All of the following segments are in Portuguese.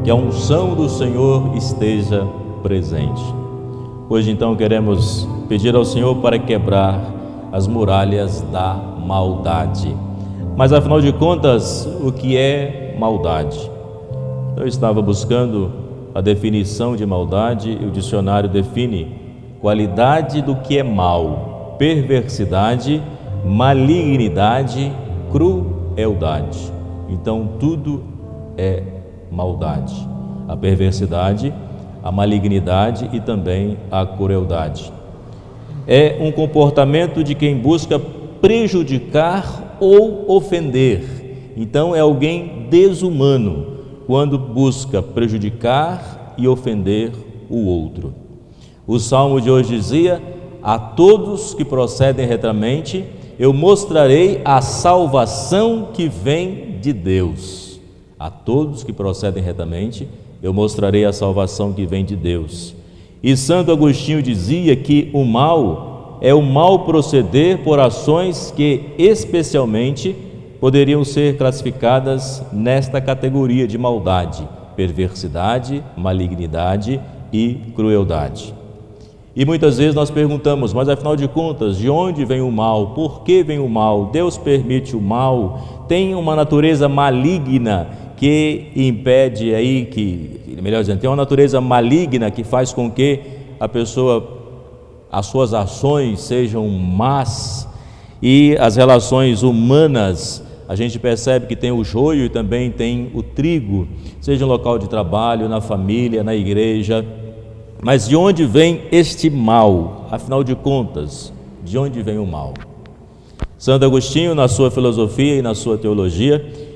que a unção do Senhor esteja presente. Hoje então queremos pedir ao Senhor para quebrar as muralhas da maldade. Mas afinal de contas, o que é maldade? Eu estava buscando a definição de maldade e o dicionário define qualidade do que é mal, perversidade, malignidade, crueldade. Então tudo é maldade, a perversidade, a malignidade e também a crueldade. É um comportamento de quem busca prejudicar ou ofender. Então é alguém desumano quando busca prejudicar e ofender o outro. O salmo de hoje dizia: a todos que procedem retamente eu mostrarei a salvação que vem de Deus. A todos que procedem retamente eu mostrarei a salvação que vem de Deus. E Santo Agostinho dizia que o mal é o mal proceder por ações que especialmente poderiam ser classificadas nesta categoria de maldade, perversidade, malignidade e crueldade. E muitas vezes nós perguntamos, mas afinal de contas, de onde vem o mal? Por que vem o mal? Deus permite o mal? Tem uma natureza maligna que impede aí, melhor dizendo, tem uma natureza maligna que faz com que a pessoa, as suas ações sejam más, e as relações humanas, a gente percebe que tem o joio e também tem o trigo, seja no local de trabalho, na família, na igreja. Mas de onde vem este mal? Afinal de contas, de onde vem o mal? Santo Agostinho, na sua filosofia e na sua teologia,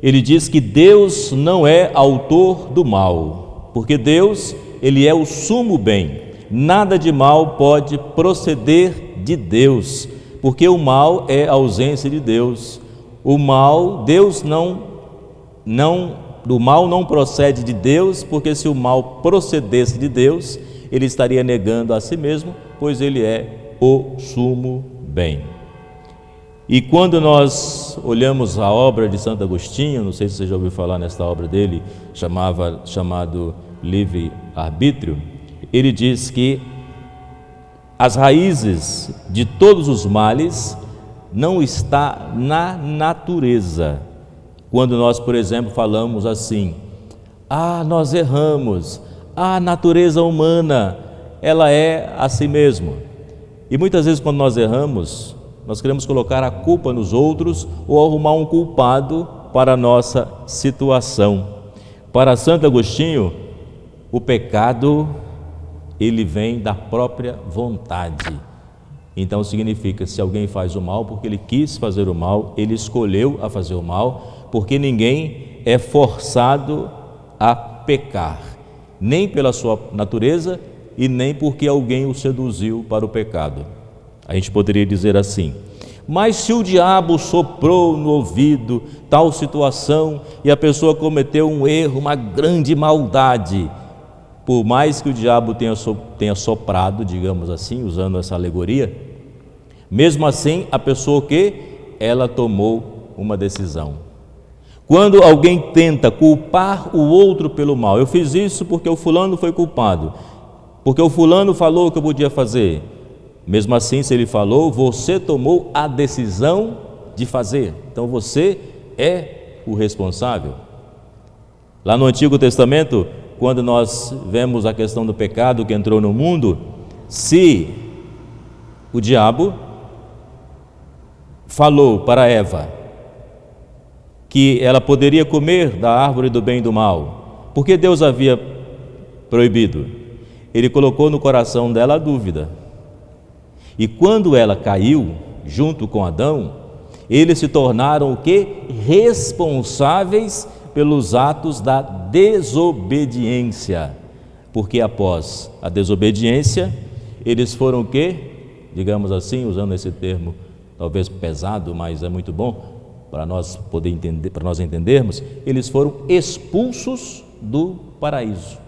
ele diz que Deus não é autor do mal, porque Deus, ele é o sumo bem. Nada de mal pode proceder de Deus, porque o mal é a ausência de Deus. O mal, do mal não procede de Deus, porque se o mal procedesse de Deus, ele estaria negando a si mesmo, pois ele é o sumo bem. E quando nós olhamos a obra de Santo Agostinho, não sei se você já ouviu falar nesta obra dele, chamado Livre-Arbítrio, ele diz que as raízes de todos os males não está na natureza. Quando nós, por exemplo, falamos assim: nós erramos, a natureza humana, ela é assim mesmo. E muitas vezes quando nós erramos, nós queremos colocar a culpa nos outros ou arrumar um culpado para a nossa situação. Para Santo Agostinho, o pecado, ele vem da própria vontade. Então significa, se alguém faz o mal porque ele quis fazer o mal, ele escolheu a fazer o mal, porque ninguém é forçado a pecar, nem pela sua natureza e nem porque alguém o seduziu para o pecado. A gente poderia dizer assim: mas se o diabo soprou no ouvido tal situação e a pessoa cometeu um erro, uma grande maldade, por mais que o diabo tenha soprado, digamos assim, usando essa alegoria, mesmo assim a pessoa ela tomou uma decisão. Quando alguém tenta culpar o outro pelo mal, eu fiz isso porque o fulano foi culpado, porque o fulano falou que eu podia fazer. Mesmo assim, se ele falou, você tomou a decisão de fazer, então você é o responsável. Lá no Antigo Testamento, quando nós vemos a questão do pecado que entrou no mundo, se o diabo falou para Eva que ela poderia comer da árvore do bem e do mal, porque Deus havia proibido, ele colocou no coração dela a dúvida. E quando ela caiu, junto com Adão, eles se tornaram responsáveis pelos atos da desobediência, porque após a desobediência, eles foram digamos assim, usando esse termo talvez pesado, mas é muito bom para nós poder entender, para nós entendermos, eles foram expulsos do paraíso.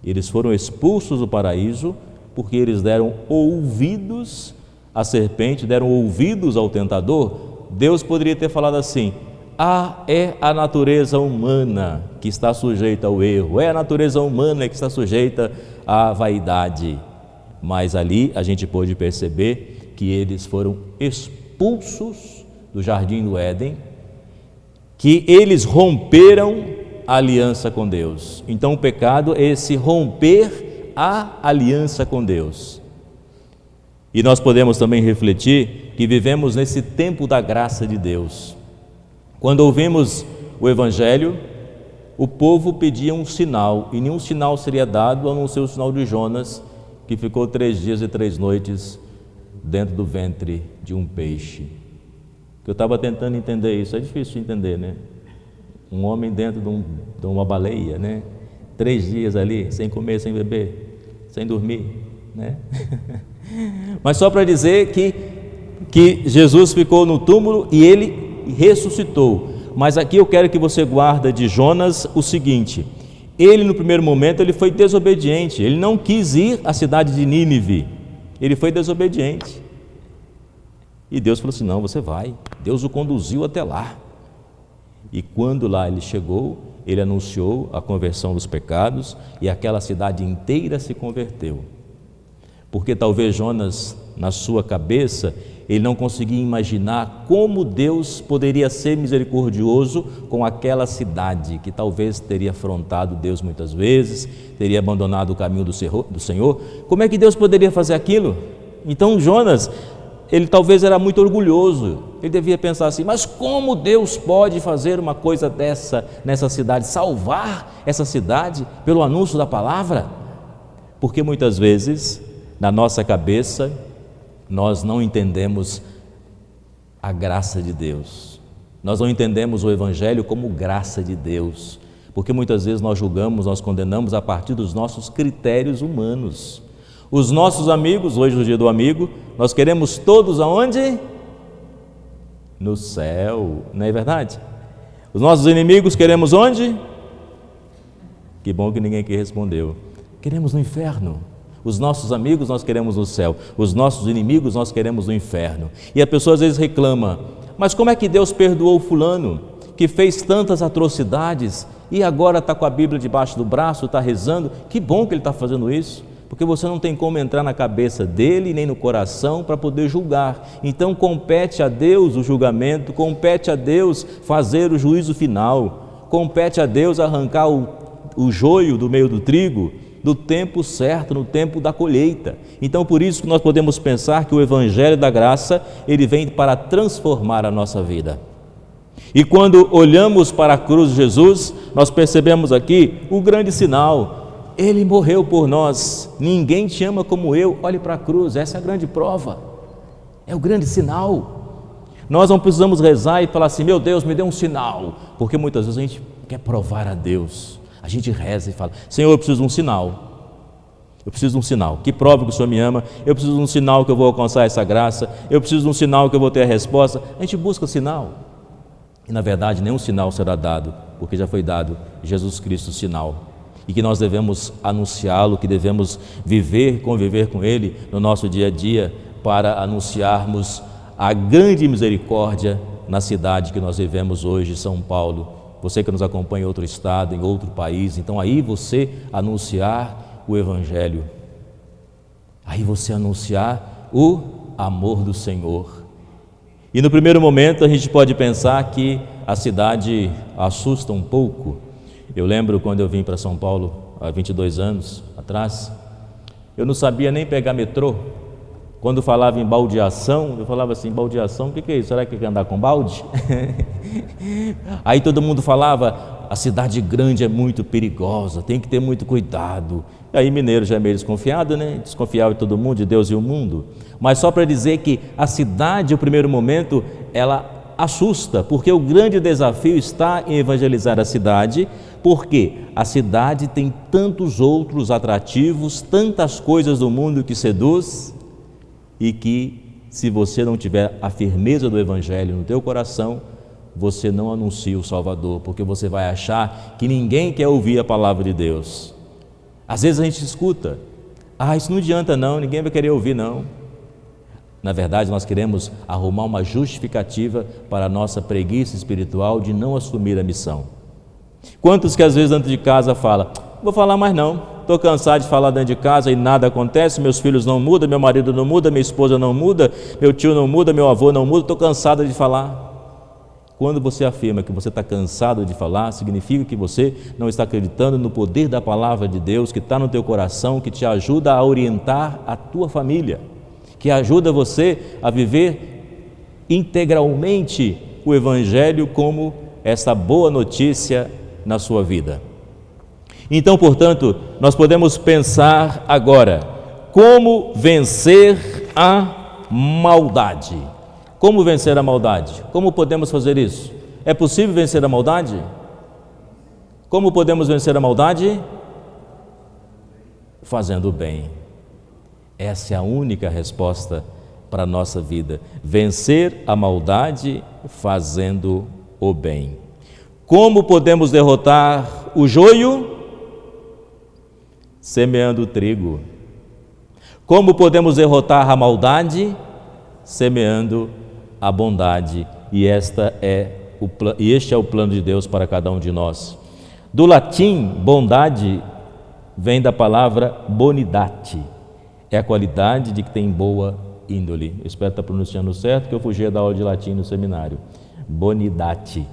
Eles foram expulsos do paraíso porque eles deram ouvidos à serpente, deram ouvidos ao tentador. Deus poderia ter falado assim: é a natureza humana que está sujeita ao erro, é a natureza humana que está sujeita à vaidade. Mas ali a gente pôde perceber que eles foram expulsos do jardim do Éden, que eles romperam a aliança com Deus. Então o pecado é esse romper a aliança com Deus. E nós podemos também refletir que vivemos nesse tempo da graça de Deus. Quando ouvimos o Evangelho, o povo pedia um sinal, e nenhum sinal seria dado a não ser o sinal de Jonas, que ficou 3 dias e 3 noites dentro do ventre de um peixe. Eu estava tentando entender isso, é difícil de entender, né? Um homem dentro de uma baleia, né? 3 dias ali, sem comer, sem beber, sem dormir, né? Mas só para dizer que Jesus ficou no túmulo e ele ressuscitou. Mas aqui eu quero que você guarde de Jonas o seguinte: ele no primeiro momento ele foi desobediente, ele não quis ir à cidade de Nínive, ele foi desobediente. E Deus falou assim: não, você vai. Deus o conduziu até lá. E quando lá ele chegou, ele anunciou a conversão dos pecados e aquela cidade inteira se converteu. Porque talvez Jonas, na sua cabeça, ele não conseguia imaginar como Deus poderia ser misericordioso com aquela cidade que talvez teria afrontado Deus muitas vezes, teria abandonado o caminho do Senhor. Como é que Deus poderia fazer aquilo? Então Jonas, ele talvez era muito orgulhoso, ele devia pensar assim: mas como Deus pode fazer uma coisa dessa nessa cidade, salvar essa cidade pelo anúncio da palavra? Porque muitas vezes, na nossa cabeça, nós não entendemos a graça de Deus, nós não entendemos o Evangelho como graça de Deus, porque muitas vezes nós julgamos, nós condenamos a partir dos nossos critérios humanos. Os nossos amigos, hoje é o dia do amigo, nós queremos todos aonde? No céu, não é verdade? Os nossos inimigos queremos onde? Que bom que ninguém aqui respondeu. Queremos no inferno. Os nossos amigos nós queremos no céu, os nossos inimigos nós queremos no inferno. E a pessoa às vezes reclama: mas como é que Deus perdoou fulano, que fez tantas atrocidades, e agora está com a Bíblia debaixo do braço, está rezando? Que bom que ele está fazendo isso, porque você não tem como entrar na cabeça dele, nem no coração, para poder julgar. Então compete a Deus o julgamento, compete a Deus fazer o juízo final, compete a Deus arrancar o joio do meio do trigo, no tempo certo, no tempo da colheita. Então por isso que nós podemos pensar que o Evangelho da Graça, ele vem para transformar a nossa vida. E quando olhamos para a cruz de Jesus, nós percebemos aqui o grande sinal: ele morreu por nós, ninguém te ama como eu. Olhe para a cruz, essa é a grande prova, é o grande sinal. Nós não precisamos rezar e falar assim: meu Deus, me dê um sinal, porque muitas vezes a gente quer provar a Deus. A gente reza e fala: Senhor, eu preciso de um sinal, eu preciso de um sinal que prove que o Senhor me ama, eu preciso de um sinal que eu vou alcançar essa graça, eu preciso de um sinal que eu vou ter a resposta. A gente busca sinal, e na verdade nenhum sinal será dado, porque já foi dado Jesus Cristo o sinal, e que nós devemos anunciá-lo, que devemos viver, conviver com Ele no nosso dia a dia, para anunciarmos a grande misericórdia na cidade que nós vivemos hoje, São Paulo. Você que nos acompanha em outro estado, em outro país, então aí você anunciar o Evangelho, aí você anunciar o amor do Senhor. E no primeiro momento a gente pode pensar que a cidade assusta um pouco. Eu lembro quando eu vim para São Paulo há 22 anos atrás, eu não sabia nem pegar metrô. Quando falava em baldeação, eu falava assim: baldeação, o que é isso? Será que quer andar com balde? Aí todo mundo falava: a cidade grande é muito perigosa, tem que ter muito cuidado. E aí mineiro já é meio desconfiado, né? Desconfiava de todo mundo, de Deus e o mundo. Mas só para dizer que a cidade, no primeiro momento, ela assusta, porque o grande desafio está em evangelizar a cidade, porque a cidade tem tantos outros atrativos, tantas coisas do mundo que seduz, e que se você não tiver a firmeza do Evangelho no teu coração, você não anuncia o Salvador, porque você vai achar que ninguém quer ouvir a palavra de Deus. Às vezes a gente escuta: isso não adianta não, ninguém vai querer ouvir não. Na verdade, nós queremos arrumar uma justificativa para a nossa preguiça espiritual de não assumir a missão. Quantos que às vezes dentro de casa falam, vou falar mais não, estou cansado de falar dentro de casa e nada acontece, meus filhos não mudam, meu marido não muda, minha esposa não muda, meu tio não muda, meu avô não muda, estou cansado de falar. Quando você afirma que você está cansado de falar, significa que você não está acreditando no poder da palavra de Deus que está no teu coração, que te ajuda a orientar a tua família, que ajuda você a viver integralmente o Evangelho como essa boa notícia na sua vida. Então, portanto, nós podemos pensar agora, como vencer a maldade? Como vencer a maldade? Como podemos fazer isso? É possível vencer a maldade? Como podemos vencer a maldade? Fazendo o bem. Essa é a única resposta para a nossa vida. Vencer a maldade fazendo o bem. Como podemos derrotar o joio? Semeando o trigo. Como podemos derrotar a maldade? Semeando a bondade. E este é o plano de Deus para cada um de nós. Do latim, bondade vem da palavra bonidade. É a qualidade de que tem boa índole. Eu espero estar pronunciando certo, que eu fugia da aula de latim no seminário. Bonidade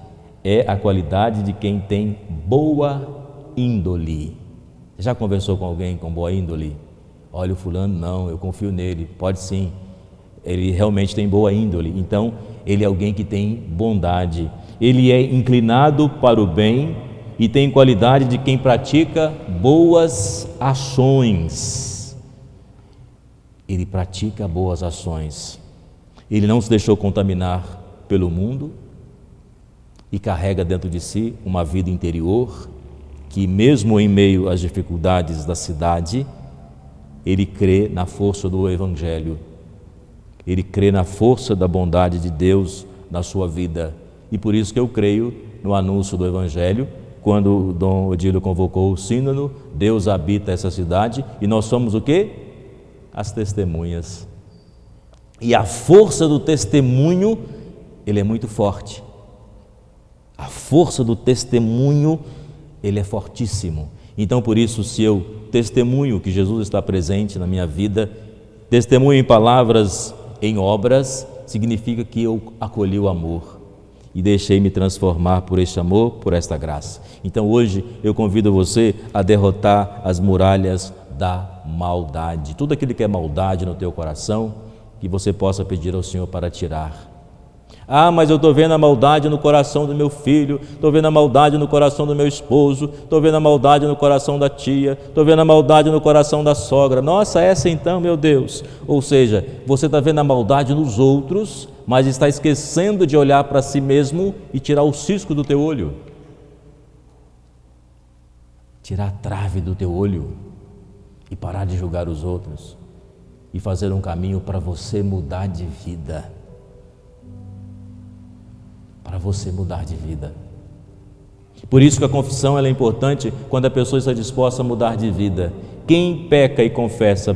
é a qualidade de quem tem boa índole. Você já conversou com alguém com boa índole? Olha, o fulano, não, eu confio nele. Pode sim, ele realmente tem boa índole. Então, ele é alguém que tem bondade. Ele é inclinado para o bem e tem qualidade de quem pratica boas ações. Ele pratica boas ações. Ele não se deixou contaminar pelo mundo e carrega dentro de si uma vida interior que, mesmo em meio às dificuldades da cidade, ele crê na força do Evangelho. Ele crê na força da bondade de Deus na sua vida. E por isso que eu creio no anúncio do Evangelho. Quando o Dom Odílio convocou o sínodo, Deus habita essa cidade e nós somos o quê? As testemunhas. E a força do testemunho, ele é muito forte. A força do testemunho, ele é fortíssimo. Então, por isso, se eu testemunho que Jesus está presente na minha vida, testemunho em palavras, em obras, significa que eu acolhi o amor e deixei-me transformar por este amor, por esta graça. Então, hoje, eu convido você a derrotar as muralhas da maldade. Tudo aquilo que é maldade no teu coração, que você possa pedir ao Senhor para tirar. Ah, mas eu estou vendo a maldade no coração do meu filho, estou vendo a maldade no coração do meu esposo, estou vendo a maldade no coração da tia, estou vendo a maldade no coração da sogra. Nossa, essa então, meu Deus. Ou seja, você está vendo a maldade nos outros, mas está esquecendo de olhar para si mesmo e tirar o cisco do teu olho. Tirar a trave do teu olho e parar de julgar os outros e fazer um caminho para você mudar de vida. Para você mudar de vida. Por isso que a confissão ela é importante quando a pessoa está disposta a mudar de vida. Quem peca e confessa,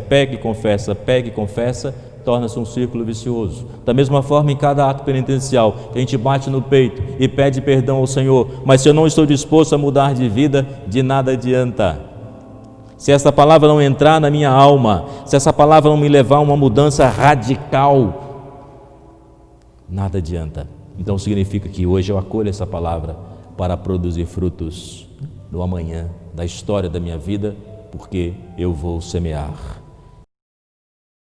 torna-se um círculo vicioso. Da mesma forma, em cada ato penitencial, a gente bate no peito e pede perdão ao Senhor, mas se eu não estou disposto a mudar de vida, de nada adianta. Se essa palavra não entrar na minha alma, se essa palavra não me levar a uma mudança radical, nada adianta. Então significa que hoje eu acolho essa palavra para produzir frutos no amanhã da história da minha vida, porque eu vou semear.